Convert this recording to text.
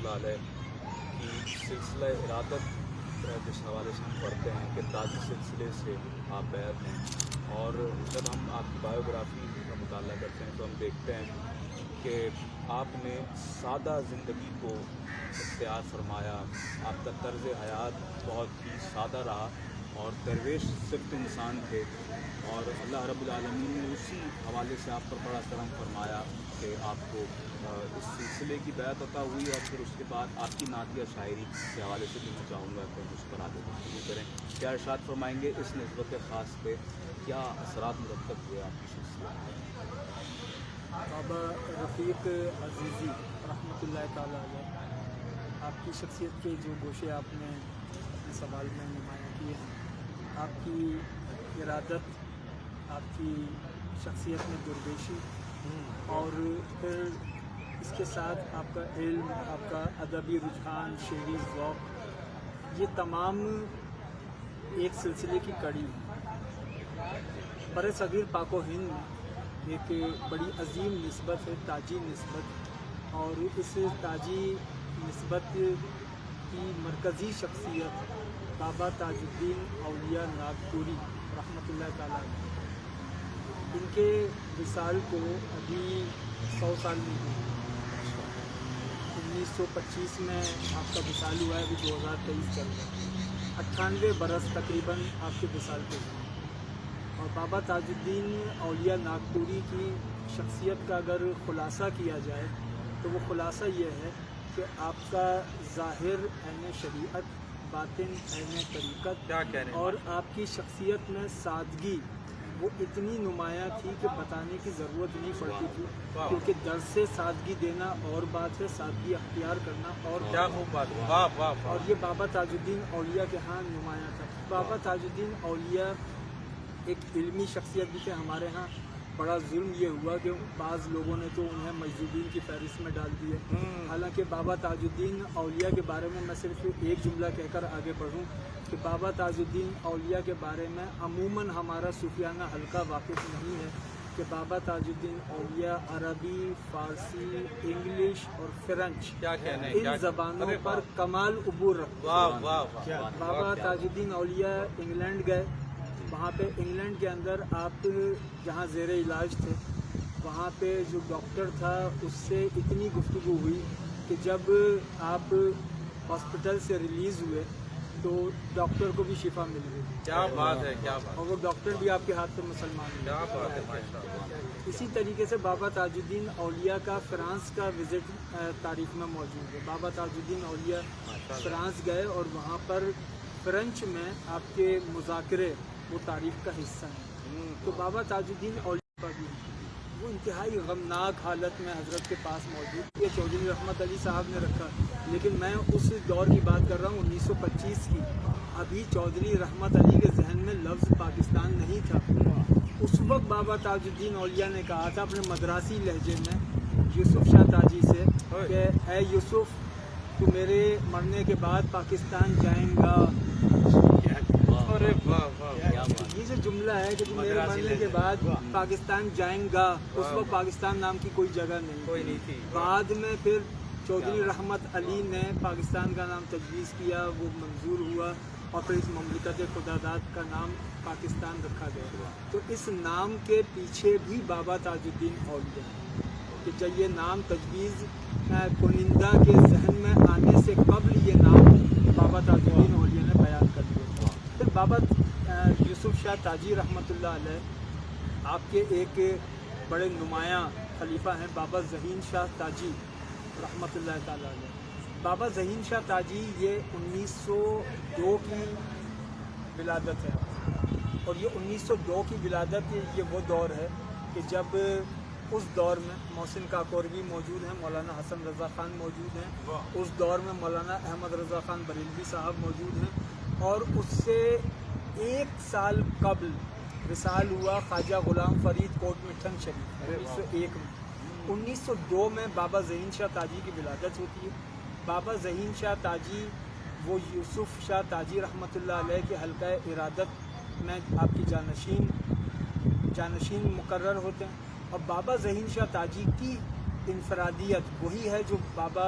اللہ علیہ کی سلسلہ ارادت جس حوالے سے ہم پڑھتے ہیں کہ تاجی سلسلے سے آپ بیعت ہیں، اور جب ہم آپ کی بایوگرافی کا مطالعہ کرتے ہیں تو ہم دیکھتے ہیں کہ آپ نے سادہ زندگی کو اختیار فرمایا، آپ کا طرز حیات بہت ہی سادہ رہا اور درویش صرف انسان تھے، اور اللہ رب العالمین نے اسی حوالے سے آپ پر بڑا کرم فرمایا کہ آپ کو اس سلسلے کی بیعت عطا ہوئی، اور پھر اس کے بعد آپ کی نعتیہ شاعری کے حوالے سے بھی میں چاہوں گا کہ ہم اس پر آگے گفتگو کریں۔ کیا ارشاد فرمائیں گے اس نسبت خاص پہ کیا اثرات مرتب ہوئے آپ کی شخصیت؟ بابا رفیق عزیزی رحمۃ اللہ تعالیٰ علیہ، آپ کی شخصیت کے جو گوشے آپ نے اپنے سوال میں نمایاں کیے ہیں، آپ کی ارادت، آپ کی شخصیت میں درویشی، اور پھر اس کے ساتھ آپ کا علم، آپ کا ادبی رجحان، شعری ذوق، یہ تمام ایک سلسلے کی کڑی ہے۔ بر صغیر پاک و ہند میں ایک بڑی عظیم نسبت ہے، تاجی نسبت، اور اس تاجی نسبت کی مرکزی شخصیت بابا تاج الدین اولیاء ناگپوری رحمۃ اللہ تعالیٰ علیہ، ان کے وصال کو ابھی 100 سال نہیں ہوئے۔ 1925 میں آپ کا وصال ہوا ہے، ابھی 2023 چل رہا ہے، 98 برس تقریباً آپ کے وصال پہ ہوئے۔ اور بابا تاج الدین اولیاء ناگپوری کی شخصیت کا اگر خلاصہ کیا جائے تو وہ خلاصہ یہ ہے کہ آپ کا ظاہر عین شریعت، باطن عین طریقت، اور آپ کی شخصیت میں سادگی وہ اتنی نمایاں تھی کہ بتانے کی ضرورت نہیں پڑتی تھی، کیونکہ درس سے سادگی دینا اور بات ہے، سادگی اختیار کرنا اور کیا خوب بات ہے، واہ واہ واہ۔ اور یہ بابا تاج الدین اولیاء کے ہاں نمایاں تھا۔ بابا تاج الدین اولیاء ایک علمی شخصیت بھی تھے۔ ہمارے ہاں بڑا ظلم یہ ہوا کہ بعض لوگوں نے تو انہیں مجذوبین کی فہرست میں ڈال دیا، حالانکہ بابا تاج الدین اولیاء کے بارے میں صرف ایک جملہ کہہ کر آگے بڑھوں کہ بابا تاج الدین اولیاء کے بارے میں عموماً ہمارا صوفیانہ حلقہ واقف نہیں ہے کہ بابا تاج الدین اولیاء عربی، فارسی، انگلش اور فرینچ ان زبانوں پر کمال عبور رکھتے ہیں۔ بابا تاج الدین اولیاء انگلینڈ گئے، وہاں پہ انگلینڈ کے اندر آپ جہاں زیر علاج تھے، وہاں پہ جو ڈاکٹر تھا اس سے اتنی گفتگو ہوئی کہ جب آپ ہاسپٹل سے ریلیز ہوئے تو ڈاکٹر کو بھی شفا مل گئی۔ کیا بات ہے، کیا بات، اور وہ ڈاکٹر بھی آپ کے ہاتھ پہ مسلمان ہوئے۔ کیا بات ہے، ماشاء اللہ۔ اسی طریقے سے بابا تاج الدین اولیاء کا فرانس کا وزٹ تاریخ میں موجود ہے۔ بابا تاج الدین اولیاء فرانس گئے اور وہاں پر فرینچ میں آپ کے مذاکرے وہ تاریخ کا حصہ ہیں۔ تو بابا تاج الدین اولیاء کا بھی وہ انتہائی غمناک حالت میں حضرت کے پاس موجود، یہ چودھری رحمت علی صاحب نے رکھا، لیکن میں اس دور کی بات کر رہا ہوں 1925 کی۔ ابھی چودھری رحمت علی کے ذہن میں لفظ پاکستان نہیں تھا۔ اس وقت بابا تاج الدین اولیاء نے کہا تھا اپنے مدراسی لہجے میں یوسف شاہ تاجی سے کہ اے یوسف، تو میرے مرنے کے بعد پاکستان جائیں گا۔ ارے واہ واہ، یہ جو جملہ ہے کہ میرے مرنے کے بعد پاکستان جائیں گا، اس وقت پاکستان نام کی کوئی جگہ نہیں تھی۔ بعد میں پھر چودھری رحمت علی نے پاکستان کا نام تجویز کیا، وہ منظور ہوا، اور پھر اس مملکت خدا داد کا نام پاکستان رکھا گیا۔ تو اس نام کے پیچھے بھی بابا تاج الدین اولیاء کہ جب یہ نام تجویز کنندہ کے ذہن میں آنے سے قبل یہ نام بابا تاج الدین اولیاء نے بیان کر دیا۔ پھر بابا یوسف شاہ تاجی رحمۃ اللہ علیہ آپ کے ایک بڑے نمایاں خلیفہ ہیں، بابا ظہین شاہ تاجی رحمۃ اللہ تعالیٰ علیہ۔ بابا ظہین شاہ تاجی یہ 1902 کی ولادت ہے، اور یہ 1902 کی ولادت یہ وہ دور ہے کہ جب اس دور میں محسن کاکوروی موجود ہیں، مولانا حسن رضا خان موجود ہیں، اس دور میں مولانا احمد رضا خان بریلوی صاحب موجود ہیں، اور اس سے ایک سال قبل وصال ہوا خواجہ غلام فرید کوٹ مٹھن شریف 1901 میں۔ 1902 میں بابا ظہین شاہ تاجی کی ولادت ہوتی ہے۔ بابا ظہین شاہ تاجی وہ یوسف شاہ تاجی رحمۃ اللہ علیہ کے حلقہ ارادت میں آپ کی جانشین مقرر ہوتے ہیں، اور بابا ظہین شاہ تاجی کی انفرادیت وہی ہے جو بابا